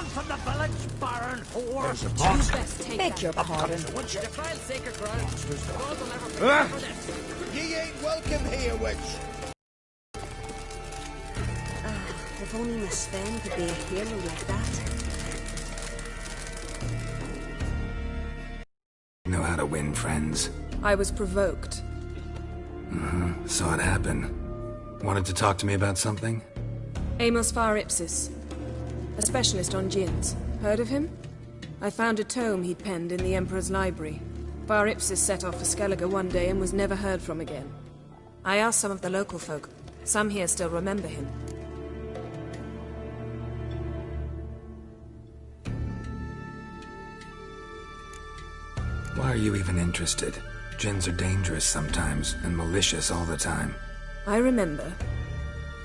gone from the village, Baron whore? There's a box. You best take Beg that. your pardon. Would you defile sacred ground? The gods will never Ah! forgive you for this. Ye ain't welcome here, witch. If only Miss Sven could be a hero like that. Know how to win friends. I was provoked. Saw it happen. Wanted to talk to me about something? Amos Far Ipsis. A specialist on djinns. Heard of him? I found a tome he'd penned in the Emperor's library. Far Ipsis set off for Skellige one day and was never heard from again. I asked some of the local folk. Some here still remember him. Why are you even interested? Djinns are dangerous sometimes, and malicious all the time. I remember.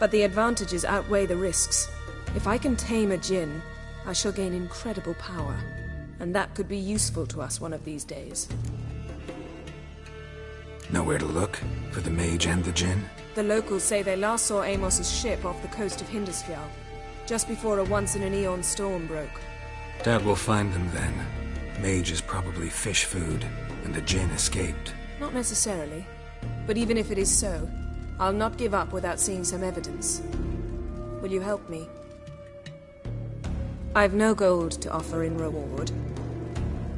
But the advantages outweigh the risks. If I can tame a djinn, I shall gain incredible power. And that could be useful to us one of these days. Know where to look? For the mage and the djinn? The locals say they last saw Amos's ship off the coast of Hindisfjall, just before a once-in-an-eon storm broke. Doubt we'll find them then. Mage is probably fish food, and the djinn escaped. Not necessarily. But even if it is so, I'll not give up without seeing some evidence. Will you help me? I've no gold to offer in reward,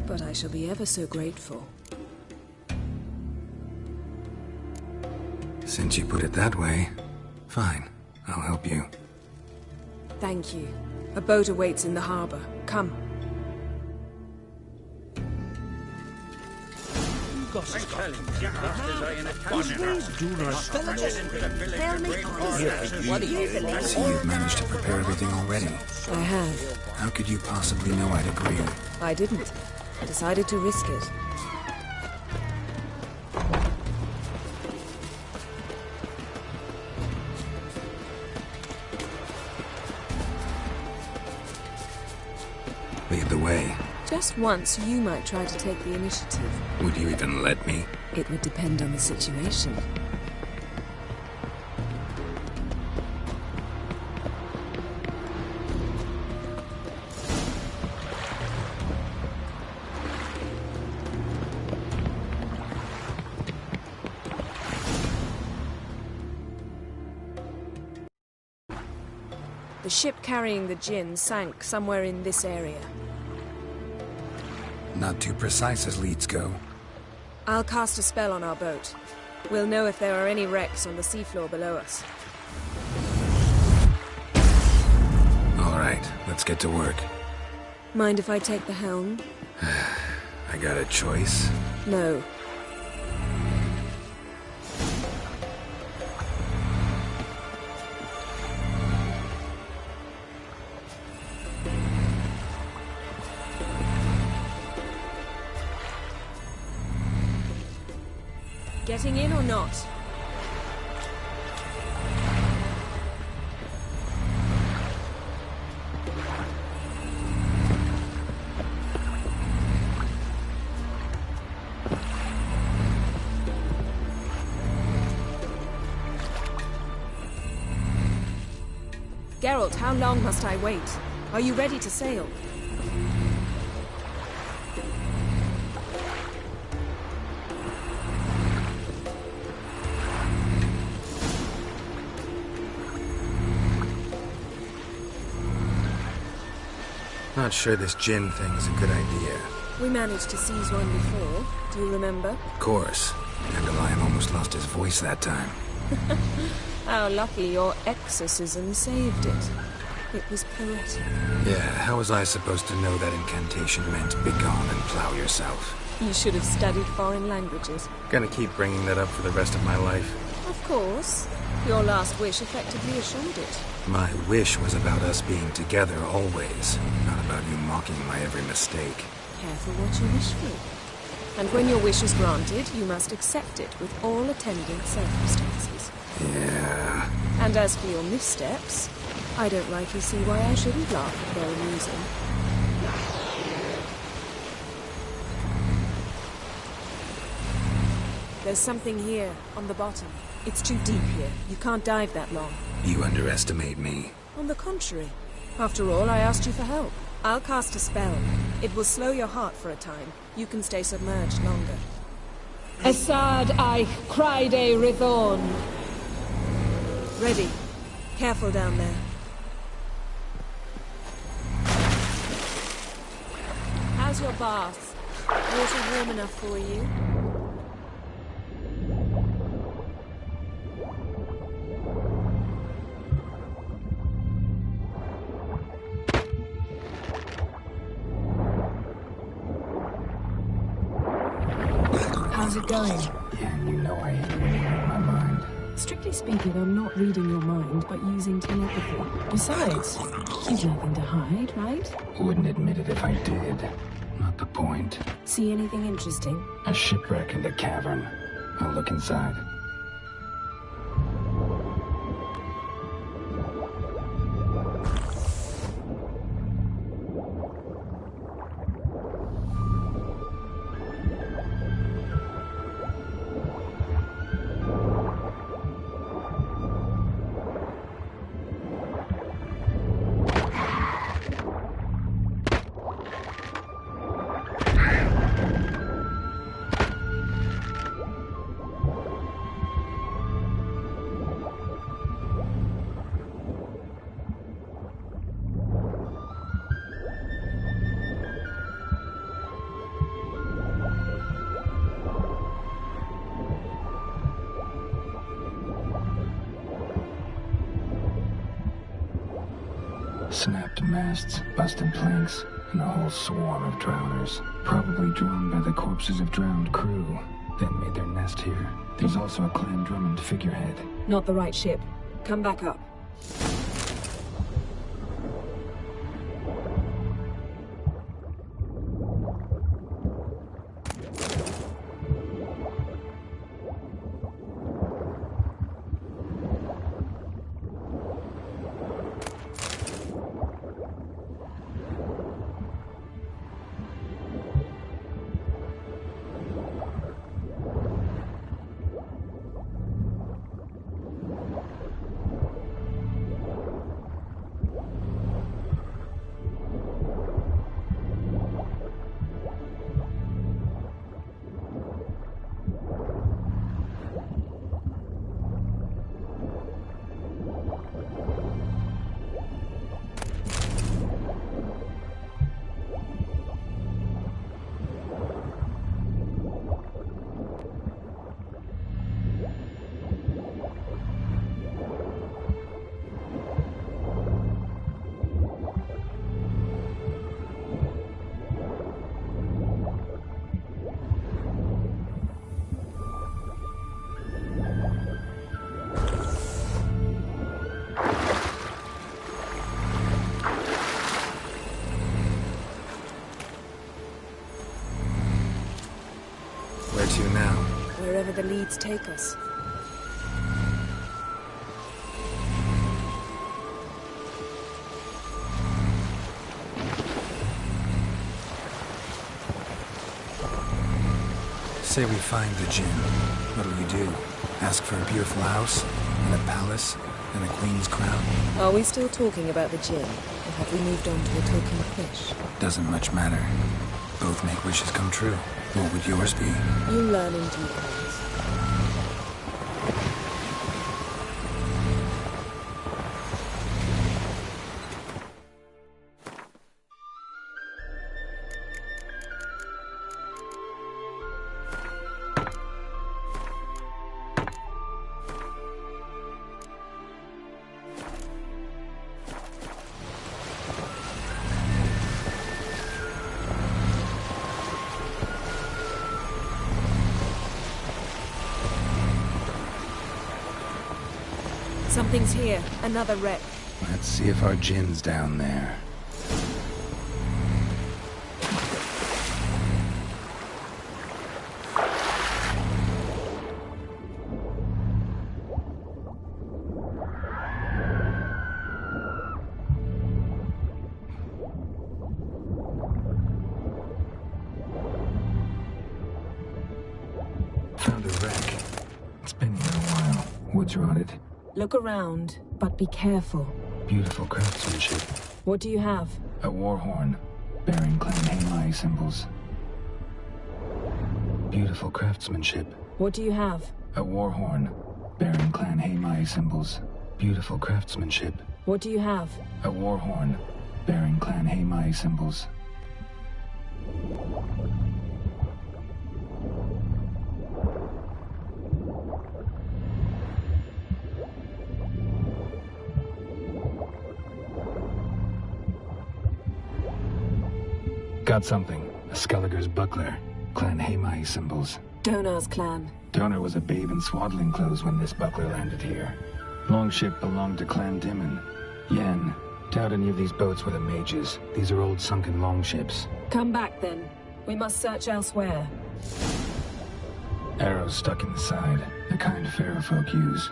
but I shall be ever so grateful. Since you put it that way, fine. I'll help you. Thank you. A boat awaits in the harbor. Come. I'm telling you, bastards are in a canyon. Do not Tell me, what do you believe? See, you've managed to prepare everything already. I have. How could you possibly know I'd agree? I didn't. I decided to risk it. Lead the way. Just once, you might try to take the initiative. Would you even let me? It would depend on the situation. The ship carrying the djinn sank somewhere in this area. Not too precise as leads go. I'll cast a spell on our boat. We'll know if there are any wrecks on the seafloor below us. All right, let's get to work. Mind if I take the helm? I got a choice. No. Getting in or not? Geralt, how long must I wait? Are you ready to sail? Not sure this djinn thing's a good idea. We managed to seize one before. Do you remember? Of course. Dandelion almost lost his voice that time. How lucky your exorcism saved it. It was poetic. Yeah, how was I supposed to know that incantation meant begone and plow yourself? You should have studied foreign languages. Gonna keep bringing that up for the rest of my life. Of course. Your last wish effectively assured it. My wish was about us being together always, not about you mocking my every mistake. Careful what you wish for. And when your wish is granted, you must accept it with all attendant circumstances. Yeah. And as for your missteps, I don't rightly see why I shouldn't laugh if they're amusing. There's something here, on the bottom. It's too deep here. You can't dive that long. You underestimate me. On the contrary, After all, I asked you for help. I'll cast a spell. It will slow your heart for a time. You can stay submerged longer. Assad Eich Cryde Rithorn. Ready. Careful down there. How's your bath? Water warm enough for you? How's it going? Yeah, you know I hate when you read my mind. Strictly speaking, I'm not reading your mind, but using telepathy. Besides, you've nothing to hide, right? Wouldn't admit it if I did. Not the point. See anything interesting? A shipwreck and a cavern. I'll look inside. Snapped masts, busted planks, and a whole swarm of drowners. Probably drawn by the corpses of drowned crew, then made their nest here. There's also a Clan Drummond figurehead. Not the right ship. Come back up. Where to now? Wherever the leads take us. Say we find the Jinn. What'll you do? Ask for a beautiful house? And a palace? And a queen's crown? Are we still talking about the Jinn? Or have we moved on to a token fish? Doesn't much matter. Both make wishes come true. What would yours be? You learn in due course. Something's here. Another wreck. Let's see if our Jinn's down there. Found a wreck. It's been here a while. Wood's rotted. Look around, but be careful. Beautiful craftsmanship. What do you have? A war horn, bearing Clan Haimai symbols. Beautiful craftsmanship. What do you have? A war horn, bearing Clan Haimai symbols. Beautiful craftsmanship. What do you have? A war horn, bearing Clan Haimai symbols. Got something. A Skelliger's buckler. Clan Haimai symbols. Donar's clan. Donar was a babe in swaddling clothes when this buckler landed here. Longship belonged to Clan Dimon. Yen. Doubt any of these boats were the mages. These are old sunken longships. Come back then. We must search elsewhere. Arrows stuck in the side. The kind Pharaoh folk use.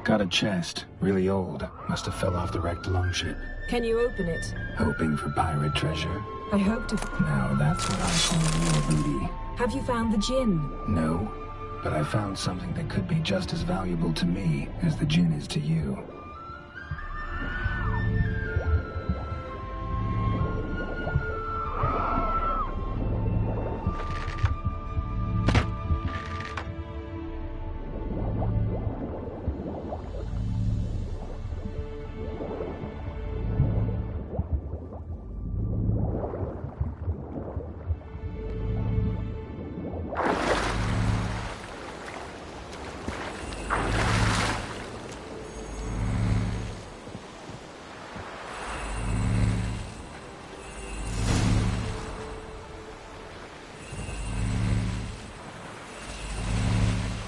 Got a chest. Really old. Must have fell off the wrecked longship. Can you open it? Hoping for pirate treasure. I hope to... Now that's what I call real booty. Have you found the Jinn? No, but I found something that could be just as valuable to me as the Jinn is to you.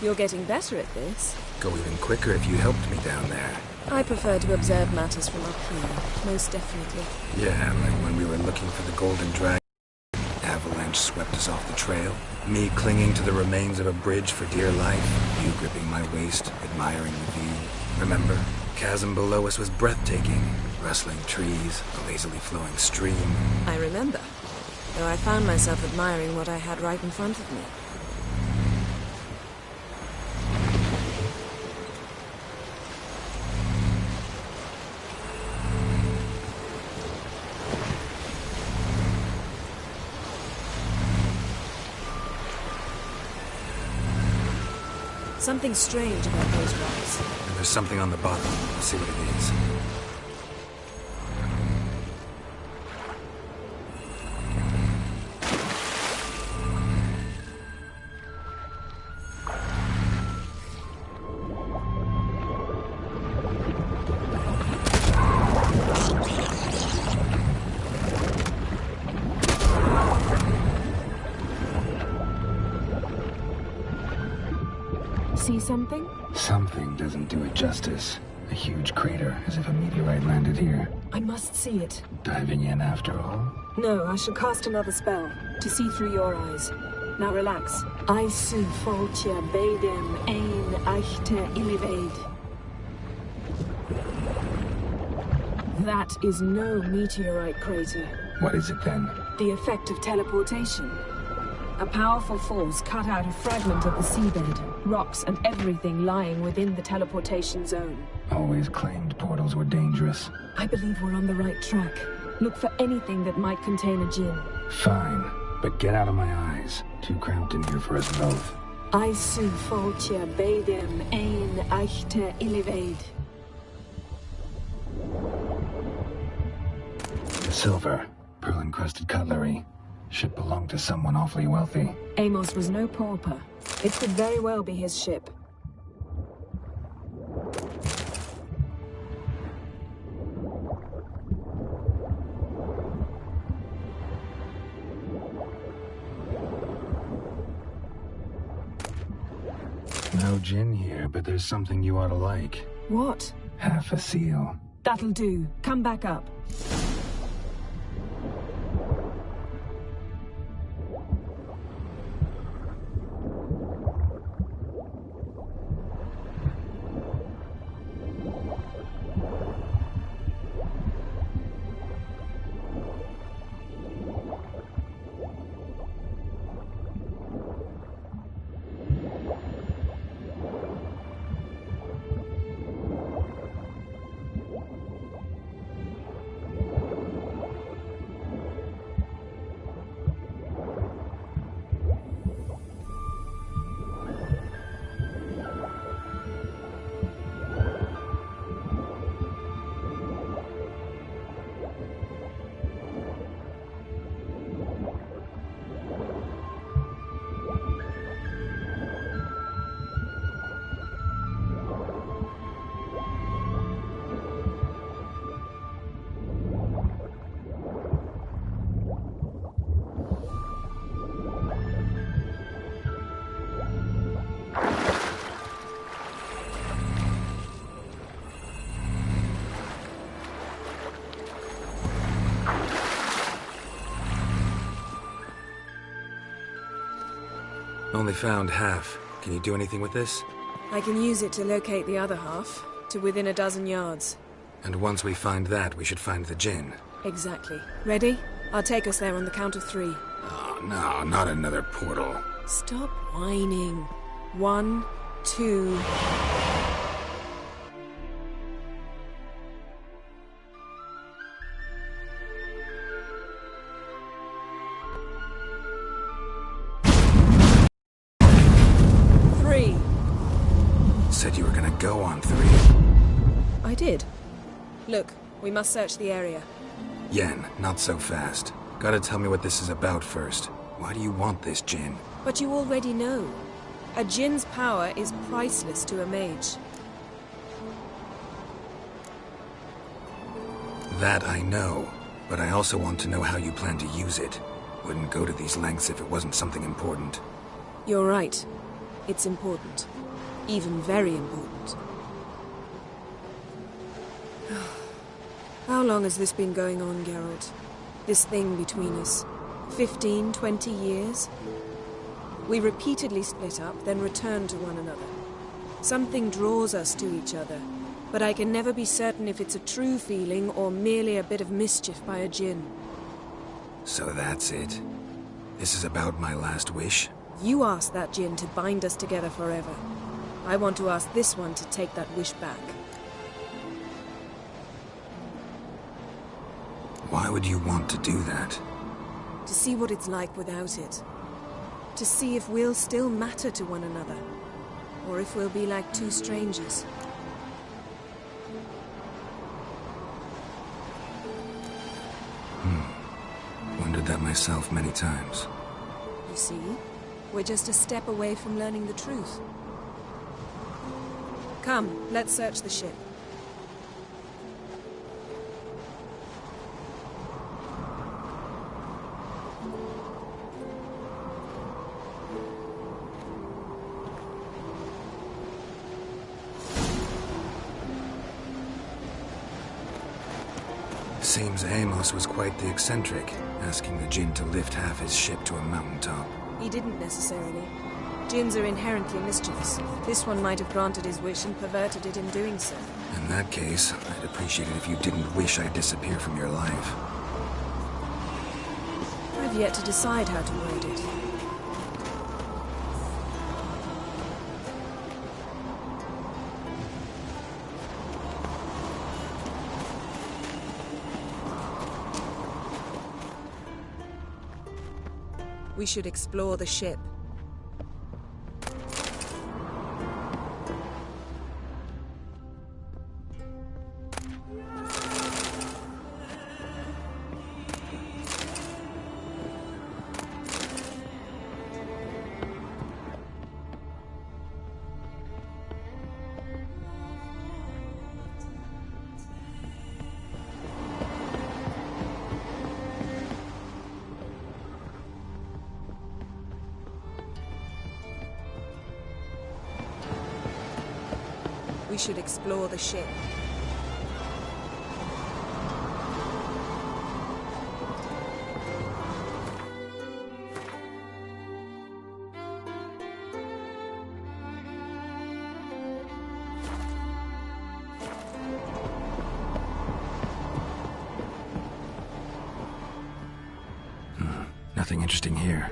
You're getting better at this. Go even quicker if you helped me down there. I prefer to observe matters from up here, most definitely. Yeah, like when we were looking for the Golden Dragon. Avalanche swept us off the trail. Me clinging to the remains of a bridge for dear life. You gripping my waist, admiring the view. Remember? Chasm below us was breathtaking. Rustling trees, a lazily flowing stream. I remember, though I found myself admiring what I had right in front of me. Something strange about those rocks. And there's something on the bottom. Let's see what it is. See something? Something doesn't do it justice. A huge crater, as if a meteorite landed here. I must see it. Diving in after all? No, I shall cast another spell, to see through your eyes. Now relax. Aisu foltia beidem ein eichte illivaid. That is no meteorite crater. What is it then? The effect of teleportation. A powerful force cut out a fragment of the seabed, rocks and everything lying within the teleportation zone. Always claimed portals were dangerous. I believe we're on the right track. Look for anything that might contain a Jinn. Fine, but get out of my eyes. Too cramped in here for us both. Aisu foltia beidem ein eichte illivaid. Silver, pearl-encrusted cutlery. Ship belonged to someone awfully wealthy. Amos was no pauper. It could very well be his ship. No Jinn here, but there's something you ought to like. What? Half a seal. That'll do. Come back up. Only found half. Can you do anything with this? I can use it to locate the other half, to within a dozen yards. And once we find that, we should find the Jinn. Exactly. Ready? I'll take us there on the count of 3. Oh, no, not another portal. Stop whining. 1, 2... Said you were gonna go on 3. I did. Look, we must search the area. Yen, not so fast. Gotta tell me what this is about first. Why do you want this Jinn? But you already know. A Jinn's power is priceless to a mage. That I know, but I also want to know how you plan to use it. Wouldn't go to these lengths if it wasn't something important. You're right. It's important. Even very important. How long has this been going on, Geralt? This thing between us? 15, 20 years? We repeatedly split up, then return to one another. Something draws us to each other, but I can never be certain if it's a true feeling or merely a bit of mischief by a Jinn. So that's it. This is about my last wish? You asked that Jinn to bind us together forever. I want to ask this one to take that wish back. Why would you want to do that? To see what it's like without it. To see if we'll still matter to one another. Or if we'll be like two strangers. Wondered that myself many times. You see? We're just a step away from learning the truth. Come, let's search the ship. Seems Amos was quite the eccentric, asking the Jinn to lift half his ship to a mountaintop. He didn't necessarily. Jinns are inherently mischievous. This one might have granted his wish and perverted it in doing so. In that case, I'd appreciate it if you didn't wish I'd disappear from your life. I've yet to decide how to word it. We should explore the ship. We should explore the ship. Nothing interesting here.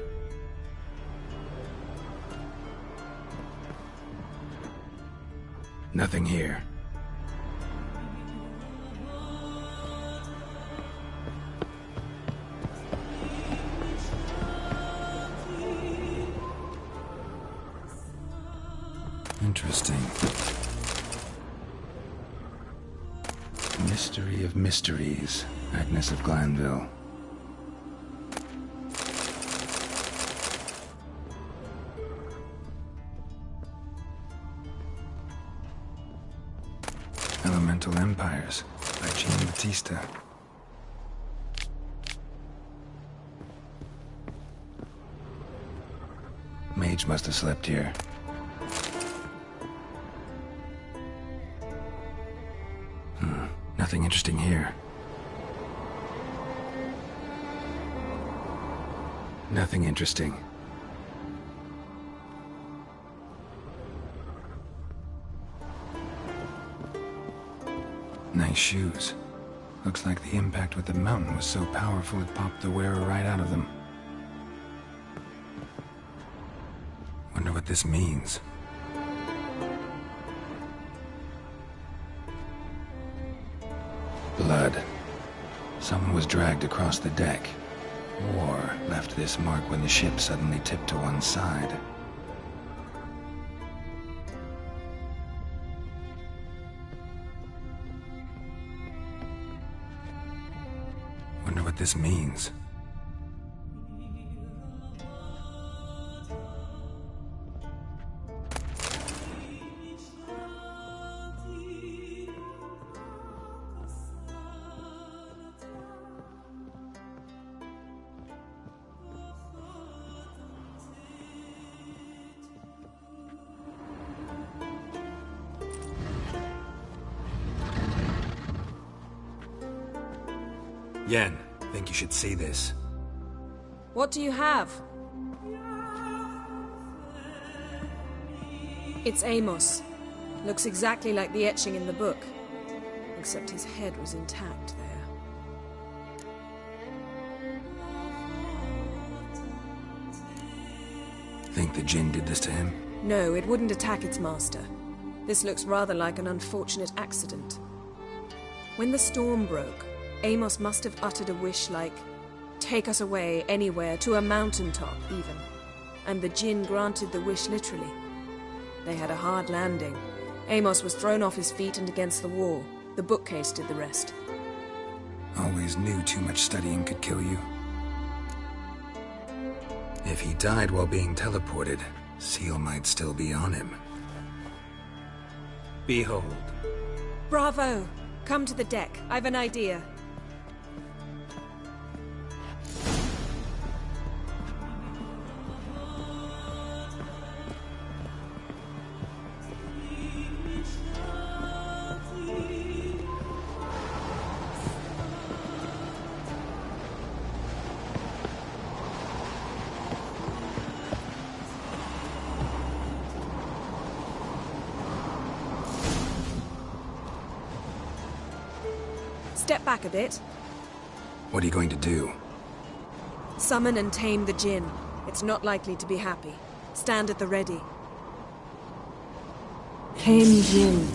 Nothing here. Interesting. Mystery of mysteries, Agnes of Glanville. Elemental Empires by Jean Batista. Mage must have slept here. Nothing interesting here. Nothing interesting. Nice shoes. Looks like the impact with the mountain was so powerful it popped the wearer right out of them. Wonder what this means. Blood. Someone was dragged across the deck, or left this mark when the ship suddenly tipped to one side. Wonder what this means. Yen, think you should see this. What do you have? It's Amos. Looks exactly like the etching in the book. Except his head was intact there. Think the Jinn did this to him? No, it wouldn't attack its master. This looks rather like an unfortunate accident. When the storm broke, Amos must have uttered a wish like, "Take us away, anywhere, to a mountaintop, even." And the Jinn granted the wish literally. They had a hard landing. Amos was thrown off his feet and against the wall. The bookcase did the rest. Always knew too much studying could kill you. If he died while being teleported, Seal might still be on him. Behold. Bravo! Come to the deck. I've an idea. Step back a bit. What are you going to do? Summon and tame the Jinn. It's not likely to be happy. Stand at the ready. Tame Jinn,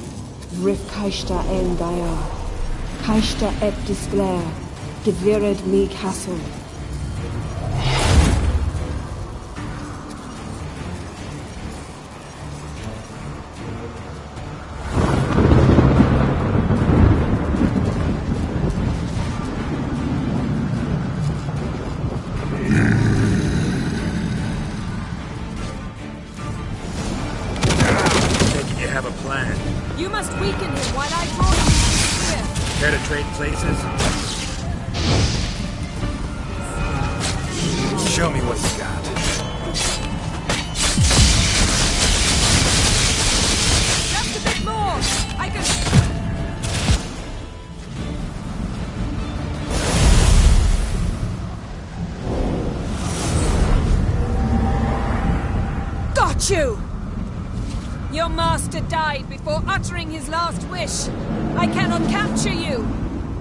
Rif Kaishta en Daya, Kaishta et Disglair, Gevired me Castle. Have a plan. You must weaken him while I draw you to the spear. Care to trade places? Show me what you got. Just a bit more! died before uttering his last wish. I cannot capture you.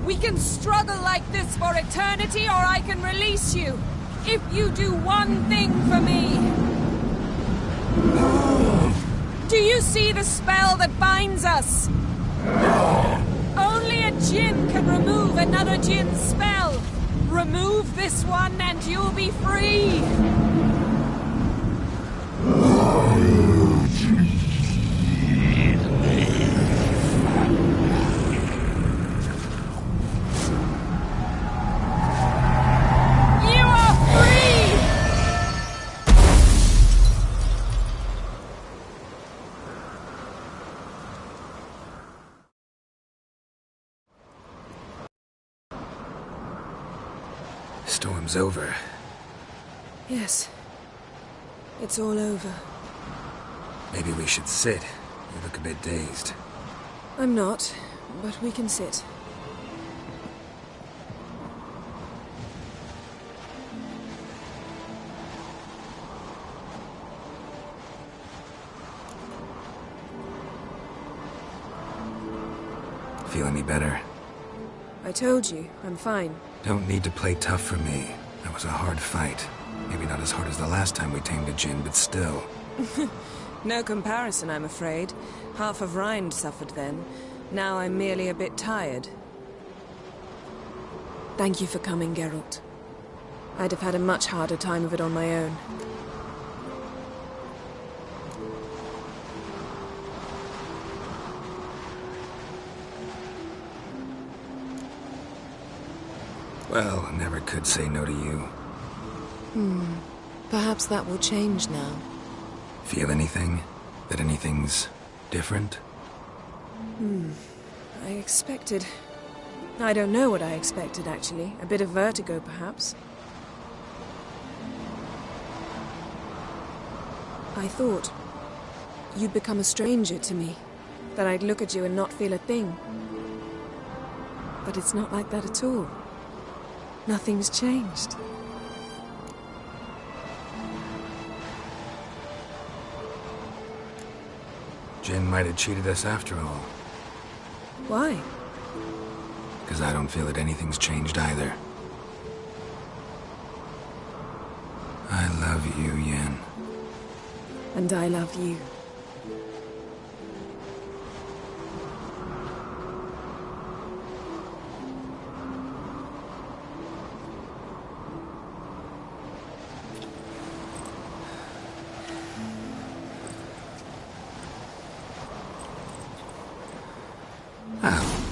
We can struggle like this for eternity, or I can release you. If you do one thing for me. Do you see the spell that binds us? Only a Jinn can remove another Jinn's spell. Remove this one and you'll be free. You are free! Storm's over. Yes. It's all over. Maybe we should sit. You look a bit dazed. I'm not, but we can sit. Feel any better? I told you, I'm fine. Don't need to play tough for me. That was a hard fight. Maybe not as hard as the last time we tamed a Jinn, but still. No comparison, I'm afraid. Half of Rind suffered then. Now I'm merely a bit tired. Thank you for coming, Geralt. I'd have had a much harder time of it on my own. Well, never could say no to you. Perhaps that will change now. Feel anything? That anything's different? I expected... I don't know what I expected, actually. A bit of vertigo, perhaps. I thought you'd become a stranger to me. That I'd look at you and not feel a thing. But it's not like that at all. Nothing's changed. Jinn might have cheated us after all. Why? Because I don't feel that anything's changed either. I love you, Yen. And I love you.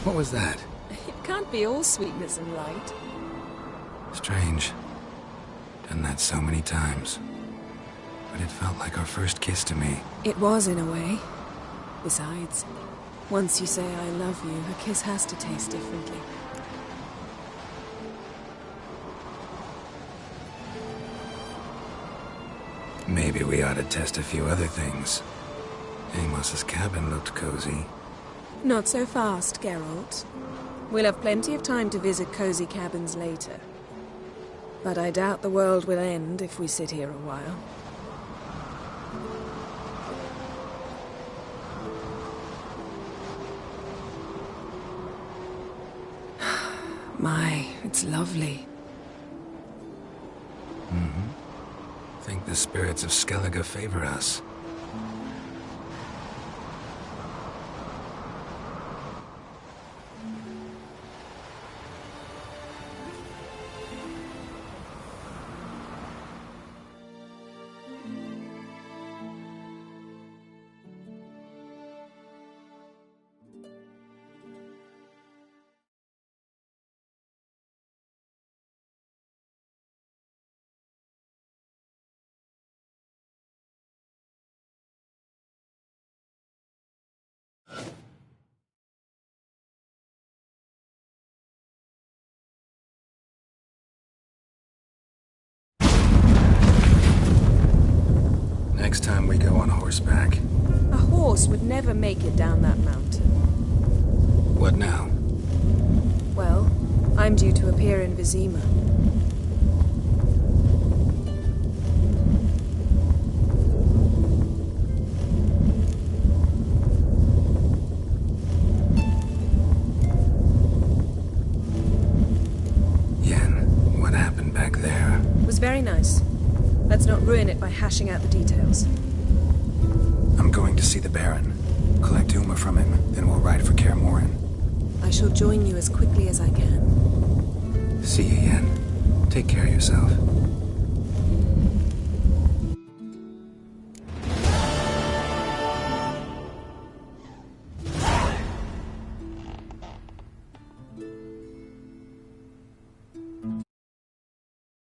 What was that? It can't be all sweetness and light. Strange. Done that so many times. But it felt like our first kiss to me. It was, in a way. Besides, once you say I love you, a kiss has to taste differently. Maybe we ought to test a few other things. Amos's cabin looked cozy. Not so fast, Geralt. We'll have plenty of time to visit cozy cabins later. But I doubt the world will end if we sit here a while. My, it's lovely. Think the spirits of Skellige favor us. Next time we go on horseback. A horse would never make it down that mountain. What now? Well, I'm due to appear in Vizima. Let's not ruin it by hashing out the details. I'm going to see the Baron. Collect Uma from him, then we'll ride for Kaer Morhen. I shall join you as quickly as I can. See you, Yen. Take care of yourself.